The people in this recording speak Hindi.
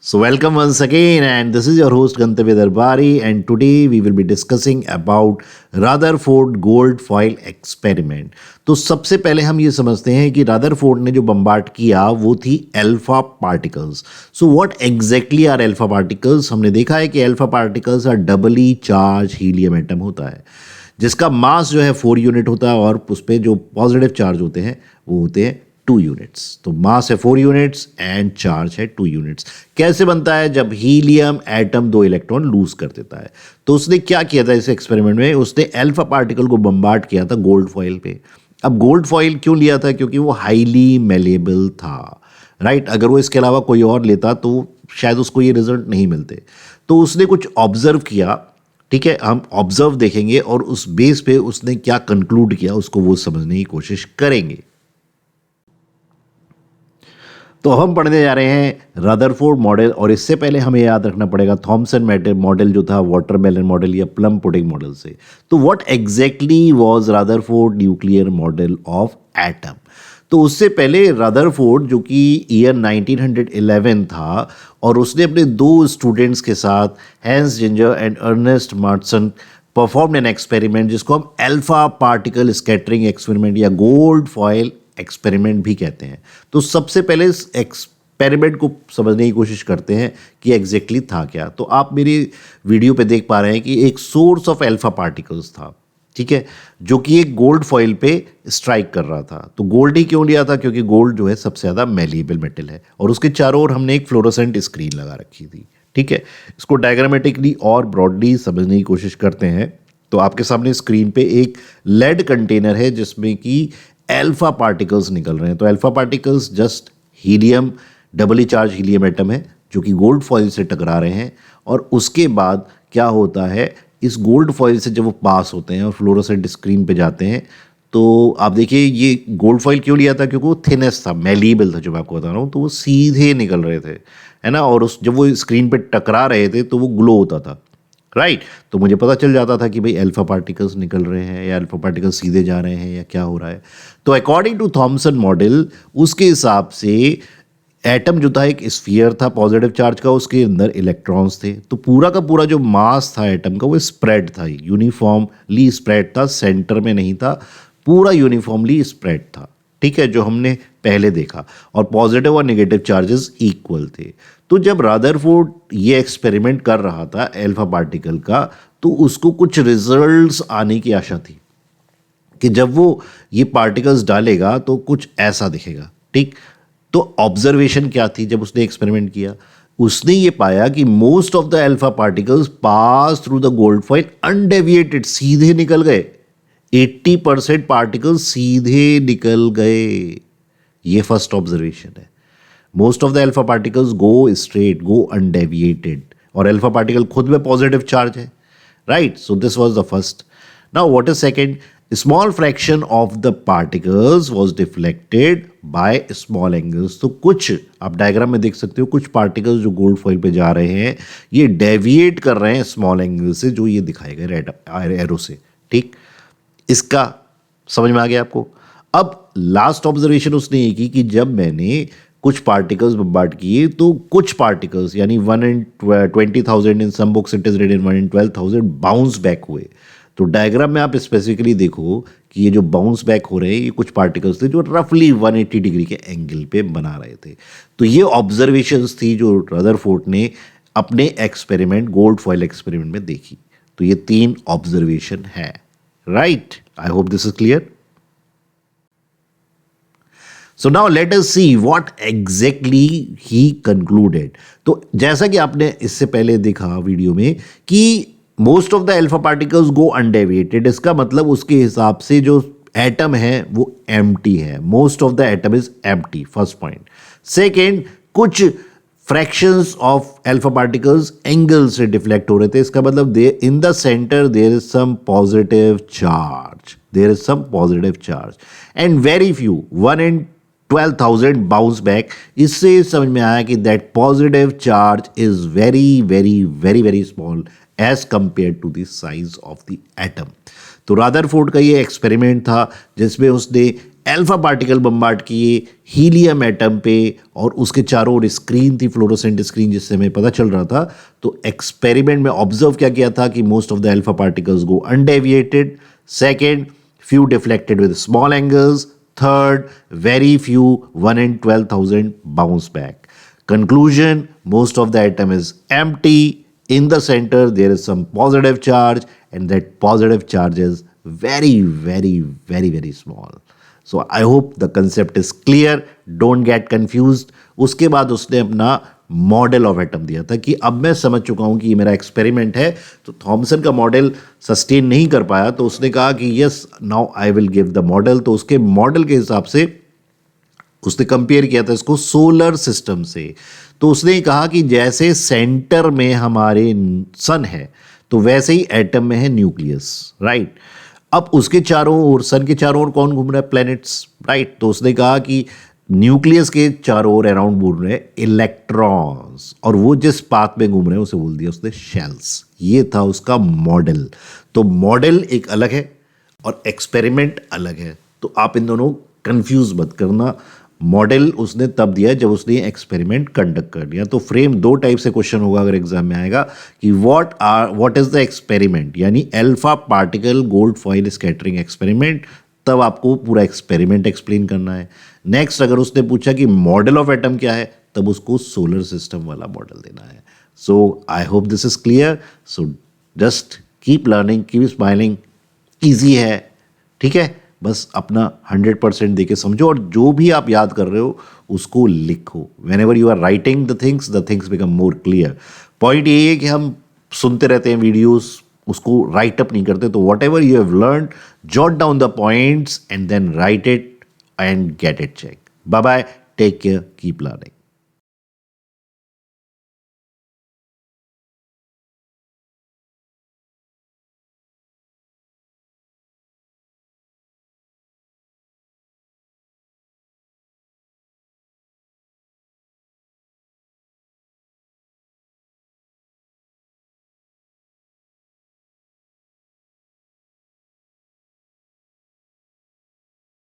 So, welcome once again, and this is your host Gantavya Darbari, and today we will be discussing about Rutherford gold foil experiment. तो सबसे पहले हम ये समझते हैं कि रदरफोर्ड ने जो बम्बार्ड किया वो थी alpha particles. So what exactly are alpha particles? हमने देखा है कि alpha particles are doubly charge helium atom होता है जिसका मास जो है 4 यूनिट होता है और उस पर जो पॉजिटिव चार्ज होते हैं वो होते हैं 2 यूनिट्स. तो मास है 4 यूनिट्स एंड चार्ज है 2 यूनिट्स. कैसे बनता है? जब हीलियम एटम 2 इलेक्ट्रॉन लूज कर देता है. तो उसने क्या किया था इस एक्सपेरिमेंट में? उसने अल्फा पार्टिकल को बम्बार्ड किया था गोल्ड फॉइल पे. अब गोल्ड फॉइल क्यों लिया था? क्योंकि वो हाईली मेलेबल था, राइट. अगर वो इसके अलावा कोई और लेता तो शायद उसको ये रिजल्ट नहीं मिलते. तो उसने कुछ ऑब्जर्व किया, ठीक है. हम ऑब्जर्व देखेंगे और उस बेस पे उसने क्या कंक्लूड किया उसको वो समझने की कोशिश करेंगे. तो हम पढ़ने जा रहे हैं रदरफोर्ड मॉडल, और इससे पहले हमें याद रखना पड़ेगा थॉमसन मॉडल जो था वाटरमेलन मॉडल या प्लम पुडिंग मॉडल से. तो what exactly was Rutherford nuclear model of atom? तो उससे पहले रदरफोर्ड जो कि ईयर 1911 था, और उसने अपने 2 स्टूडेंट्स के साथ Hans Geiger and Ernest Marsden perform an experiment जिसको हम अल्फा पार्टिकल स्कैटरिंग एक्सपेरिमेंट या गोल्ड फॉयल एक्सपेरिमेंट भी कहते हैं. तो सबसे पहले इस एक्सपेरिमेंट को समझने की कोशिश करते हैं कि एग्जैक्टली था क्या. तो आप मेरी वीडियो पे देख पा रहे हैं कि एक सोर्स ऑफ अल्फा पार्टिकल्स था, ठीक है, जो कि एक गोल्ड फॉइल पे स्ट्राइक कर रहा था. तो गोल्ड ही क्यों लिया था? क्योंकि गोल्ड जो है सबसे ज़्यादा मेलेबल मेटल है, और उसके चारों ओर हमने एक फ्लोरोसेंट स्क्रीन लगा रखी थी, ठीक है. इसको डायग्रामेटिकली और ब्रॉडली समझने की कोशिश करते हैं. तो आपके सामने स्क्रीन पे एक लेड कंटेनर है जिसमें कि अल्फा पार्टिकल्स निकल रहे हैं. तो alpha particles just helium, doubly charge helium atom है जो कि गोल्ड फॉइल से टकरा रहे हैं. और उसके बाद क्या होता है, इस गोल्ड फॉइल से जब वो पास होते हैं और फ्लोरोसेंट स्क्रीन पे जाते हैं, तो आप देखिए ये गोल्ड फॉइल क्यों लिया था? क्योंकि वो थिनेस था, मेलीबल था, जो मैं आपको बता रहा हूँ. तो वो सीधे निकल रहे थे, है ना. और उस जब वो स्क्रीन पे टकरा रहे थे तो वो ग्लो होता था, राइट. तो मुझे पता चल जाता था कि भाई अल्फा पार्टिकल्स निकल रहे हैं या अल्फा पार्टिकल्स सीधे जा रहे हैं या क्या हो रहा है. तो अकॉर्डिंग टू थॉमसन मॉडल, उसके हिसाब से एटम जो था एक स्फीयर था पॉजिटिव चार्ज का, उसके अंदर इलेक्ट्रॉन्स थे. तो पूरा का पूरा जो मास था एटम का वो स्प्रेड था, यूनिफॉर्मली स्प्रेड था, सेंटर में नहीं था, पूरा यूनिफॉर्मली स्प्रेड था, ठीक है, जो हमने पहले देखा. और पॉजिटिव और नेगेटिव चार्जेस इक्वल थे. तो जब रदरफोर्ड ये एक्सपेरिमेंट कर रहा था अल्फा पार्टिकल का, तो उसको कुछ रिजल्ट्स आने की आशा थी कि जब वो ये पार्टिकल्स डालेगा तो कुछ ऐसा दिखेगा, ठीक. तो ऑब्जर्वेशन क्या थी जब उसने एक्सपेरिमेंट किया? उसने ये पाया कि most of the alpha particles pass through the gold foil undeviated, सीधे निकल गए. 80% पार्टिकल्स सीधे निकल गए. ये फर्स्ट ऑब्जर्वेशन है. Most of the alpha particles go straight, go undeviated, और अल्फा पार्टिकल खुद में पॉजिटिव चार्ज है, right. So this was the first. Now what is second? Small fraction of the particles was deflected by small angles. तो कुछ आप डायग्राम में देख सकते हो, कुछ पार्टिकल्स जो गोल्ड फॉइल पे जा रहे हैं ये डेविएट कर रहे हैं स्मॉल एंगल से, जो ये दिखाए गए रेड एरो से, ठीक. इसका समझ में आ गया आपको? अब लास्ट ऑब्जर्वेशन उसने ये की कि जब मैंने कुछ पार्टिकल्स बम्बार्ड किए तो कुछ पार्टिकल्स यानी 1 in 20,000, in some books it is written 1 in 12,000 bounce back हुए. तो डायग्राम में आप स्पेसिफिकली देखो कि ये जो बाउंस बैक हो रहे हैं ये कुछ पार्टिकल्स थे जो रफली 180 डिग्री के एंगल पे बना रहे थे. तो ये ऑब्जर्वेशंस थी जो रदरफोर्ड ने अपने एक्सपेरिमेंट गोल्ड फॉइल एक्सपेरिमेंट में देखी. तो ये 3 ऑब्जर्वेशन है, right. I hope this is clear. So now let us see what exactly he concluded. तो जैसा कि आपने इससे पहले देखा वीडियो में कि most of the alpha particles go undeviated, इसका मतलब उसके हिसाब से जो एटम है वो एम्प्टी है. Most of the atom is empty, first point. Second, कुछ fractions of alpha particles angle से डिफ्लेक्ट हो रहे थे. इसका मतलब in the centre there is some positive charge, there is some positive charge, and very few 1 in 12,000 bounce back. इससे समझ में आया कि that positive charge is very very very very small as compare to the size of the atom. तो रादरफोर्ड का ये एक्सपेरिमेंट था जिसमें उसने अल्फा पार्टिकल बम्बार्ड किए हीलियम एटम पे और उसके चारों ओर स्क्रीन थी, फ्लोरोसेंट स्क्रीन, जिससे हमें पता चल रहा था। तो एक्सपेरिमेंट में ऑब्जर्व क्या किया था कि most of the alpha particles go undeviated, second few deflected with small angles, third very few 1 in 12,000 bounce back. Conclusion, most of the atom is empty. In the center there is some positive charge and that positive charge is very very very very small. So I hope the concept is clear, don't get confused. उसके बाद उसने अपना मॉडल ऑफ एटम दिया था कि अब मैं समझ चुका हूं कि ये मेरा एक्सपेरिमेंट है। तो थॉमसन का मॉडल सस्टेन नहीं कर पाया तो उसने कहा कि yes now I will give the model. तो उसके मॉडल के हिसाब से उसने कंपेयर किया था इसको सोलर सिस्टम से। तो उसने कहा कि जैसे सेंटर में हमारे सन है तो वैसे ही एटम में है न्यूक्लियस, राइट। अब उसके चारों ओर, सन के चारों ओर कौन घूम रहा है? Planets, right. तो उसने कहा कि न्यूक्लियस के चारों ओर अराउंड घूम रहे हैं इलेक्ट्रॉन्स और वो जिस पाथ में घूम रहे हैं उसे बोल दिया उसने शेल्स। ये था उसका मॉडल। तो मॉडल एक अलग है और एक्सपेरिमेंट अलग है, तो आप इन दोनों कंफ्यूज मत करना। मॉडल उसने तब दिया जब उसने एक्सपेरिमेंट कंडक्ट कर लिया। तो फ्रेम दो टाइप से क्वेश्चन होगा अगर एग्जाम में आएगा कि व्हाट इज द एक्सपेरिमेंट, यानी alpha particle gold foil scattering experiment, तब आपको पूरा एक्सपेरिमेंट एक्सप्लेन करना है। नेक्स्ट अगर उसने पूछा कि मॉडल ऑफ एटम क्या है, तब उसको सोलर सिस्टम वाला मॉडल देना है। So I hope this is clear. So just keep learning, keep smiling, easy है, ठीक है। बस अपना 100% देके समझो और जो भी आप याद कर रहे हो उसको लिखो। Whenever you are writing the things become more clear. Point ये है कि हम सुनते रहते हैं वीडियोस, उसको राइट अप नहीं करते। तो whatever you have learn, jot down the points and then write it and get it checked. Bye bye. Take care. Keep learning.